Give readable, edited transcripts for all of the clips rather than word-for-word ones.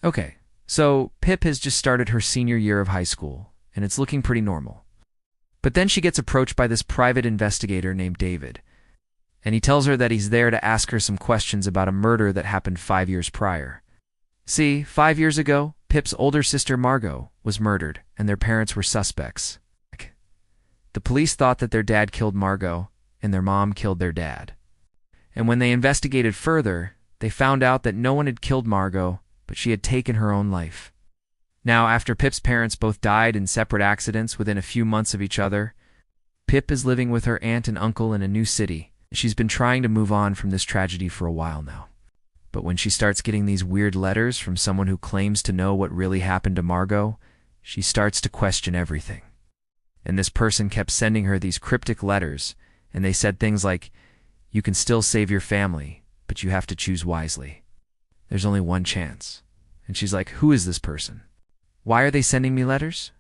Okay, so Pip has just started her senior year of high school, and it's looking pretty normal. But then she gets approached by this private investigator named David, and he tells her that he's there to ask her some questions about a murder that happened 5 years prior. See, 5 years ago, Pip's older sister Margot was murdered, and their parents were suspects. The police thought that their dad killed Margot, and their mom killed their dad. And when they investigated further, they found out that no one had killed Margot, but she had taken her own life. Now, after Pip's parents both died in separate accidents within a few months of each other, Pip is living with her aunt and uncle in a new city. She's been trying to move on from this tragedy for a while now. But when she starts getting these weird letters from someone who claims to know what really happened to Margot, she starts to question everything. And this person kept sending her these cryptic letters, and they said things like, "You can still save your family, but you have to choose wisely. There's only one chance." And she's like, who is this person? Why are they sending me letters?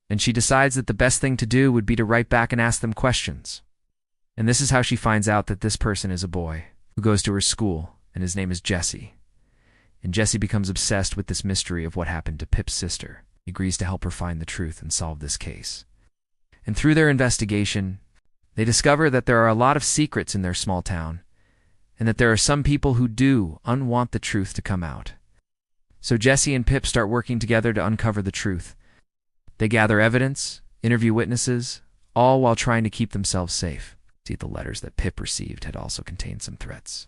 And she decides that the best thing to do would be to write back and ask them questions. And this is how she finds out that this person is a boy who goes to her school, and his name is Jesse. And Jesse becomes obsessed with this mystery of what happened to Pip's sister. He agrees to help her find the truth and solve this case. And through their investigation, they discover that there are a lot of secrets in their small town, and that there are some people who do want the truth to come out. So Jesse and Pip start working together to uncover the truth. They gather evidence, interview witnesses, all while trying to keep themselves safe. See, the letters that Pip received had also contained some threats.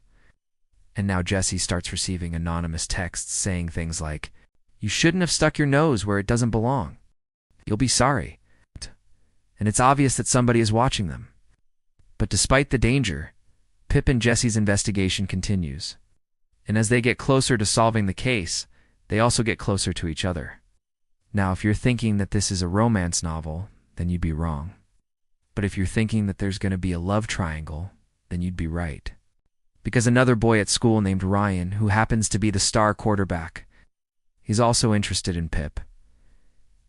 And now Jesse starts receiving anonymous texts saying things like, "You shouldn't have stuck your nose where it doesn't belong. You'll be sorry." And it's obvious that somebody is watching them. But despite the danger, Pip and Jesse's investigation continues. And as they get closer to solving the case, they also get closer to each other. Now, if you're thinking that this is a romance novel, then you'd be wrong. But if you're thinking that there's going to be a love triangle, then you'd be right. Because another boy at school named Ryan, who happens to be the star quarterback, he's also interested in Pip.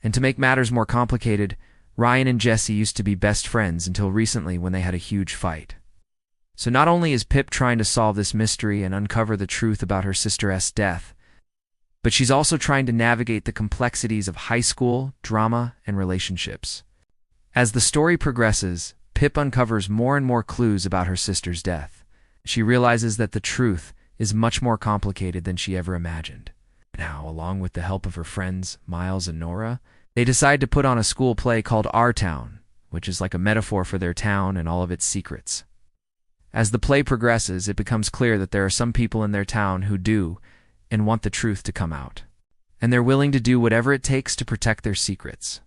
And to make matters more complicated, Ryan and Jesse used to be best friends until recently when they had a huge fight. So not only is Pip trying to solve this mystery and uncover the truth about her sister's death, but she's also trying to navigate the complexities of high school, drama, and relationships. As the story progresses, Pip uncovers more and more clues about her sister's death. She realizes that the truth is much more complicated than she ever imagined. Now, along with the help of her friends, Miles and Nora, they decide to put on a school play called Our Town, which is like a metaphor for their town and all of its secrets. As the play progresses, it becomes clear that there are some people in their town who do and want the truth to come out. And they're willing to do whatever it takes to protect their secrets.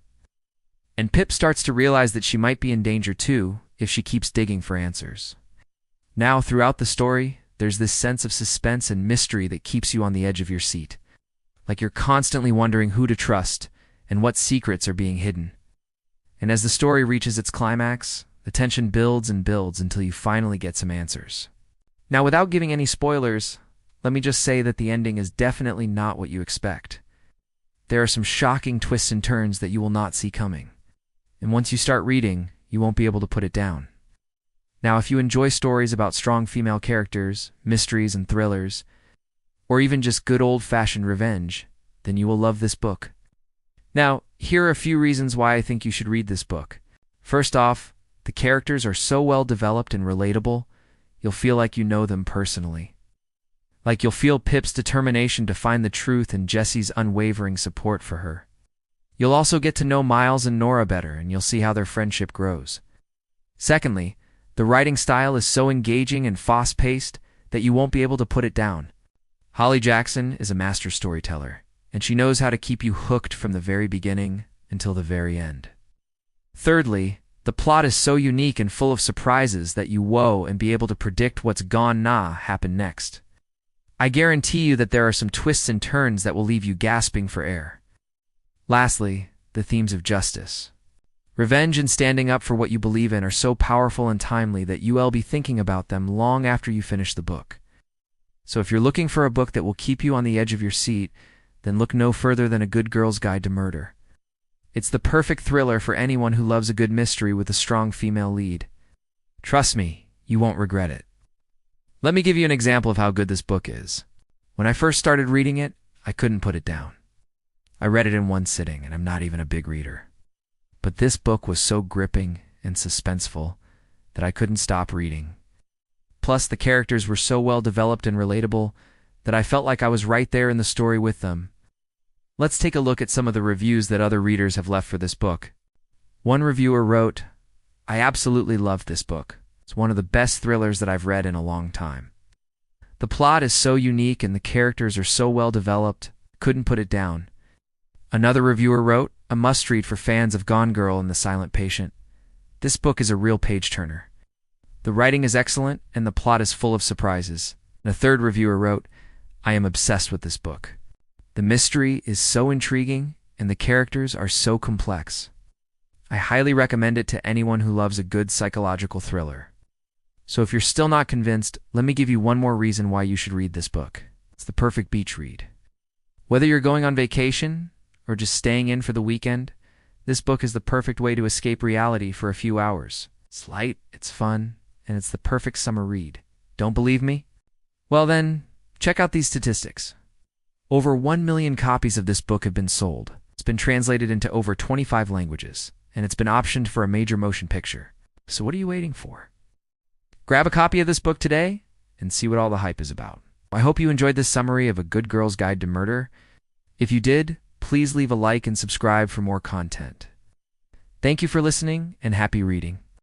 And Pip starts to realize that she might be in danger too if she keeps digging for answers. Now, throughout the story, there's this sense of suspense and mystery that keeps you on the edge of your seat. Like you're constantly wondering who to trust and what secrets are being hidden. And as the story reaches its climax, the tension builds and builds until you finally get some answers. Now, without giving any spoilers, let me just say that the ending is definitely not what you expect. There are some shocking twists and turns that you will not see coming. And once you start reading, you won't be able to put it down. Now, if you enjoy stories about strong female characters, mysteries and thrillers, or even just good old-fashioned revenge, then you will love this book. Now, here are a few reasons why I think you should read this book. First off, the characters are so well developed and relatable, you'll feel like you know them personally. Like you'll feel Pip's determination to find the truth and Jesse's unwavering support for her. You'll also get to know Miles and Nora better, and you'll see how their friendship grows. Secondly, the writing style is so engaging and fast-paced that you won't be able to put it down. Holly Jackson is a master storyteller, and she knows how to keep you hooked from the very beginning until the very end. Thirdly, the plot is so unique and full of surprises that you woe and be able to predict what's gonna happen next. I guarantee you that there are some twists and turns that will leave you gasping for air. Lastly, the themes of justice. Revenge and standing up for what you believe in are so powerful and timely that you'll be thinking about them long after you finish the book. So if you're looking for a book that will keep you on the edge of your seat, then look no further than A Good Girl's Guide to Murder. It's the perfect thriller for anyone who loves a good mystery with a strong female lead. Trust me, you won't regret it. Let me give you an example of how good this book is. When I first started reading it, I couldn't put it down. I read it in one sitting, and I'm not even a big reader. But this book was so gripping and suspenseful that I couldn't stop reading. Plus, the characters were so well developed and relatable that I felt like I was right there in the story with them. Let's take a look at some of the reviews that other readers have left for this book. One reviewer wrote, "I absolutely loved this book. It's one of the best thrillers that I've read in a long time. The plot is so unique and the characters are so well developed, couldn't put it down." Another reviewer wrote, "A must-read for fans of Gone Girl and The Silent Patient. This book is a real page-turner. The writing is excellent and the plot is full of surprises." And a third reviewer wrote, "I am obsessed with this book. The mystery is so intriguing and the characters are so complex. I highly recommend it to anyone who loves a good psychological thriller." So if you're still not convinced, let me give you one more reason why you should read this book. It's the perfect beach read. Whether you're going on vacation or just staying in for the weekend, this book is the perfect way to escape reality for a few hours. It's light, it's fun, and it's the perfect summer read. Don't believe me? Well then, check out these statistics. Over 1 million copies of this book have been sold. It's been translated into over 25 languages, and it's been optioned for a major motion picture. So what are you waiting for? Grab a copy of this book today and see what all the hype is about. I hope you enjoyed this summary of A Good Girl's Guide to Murder. If you did, please leave a like and subscribe for more content. Thank you for listening and happy reading.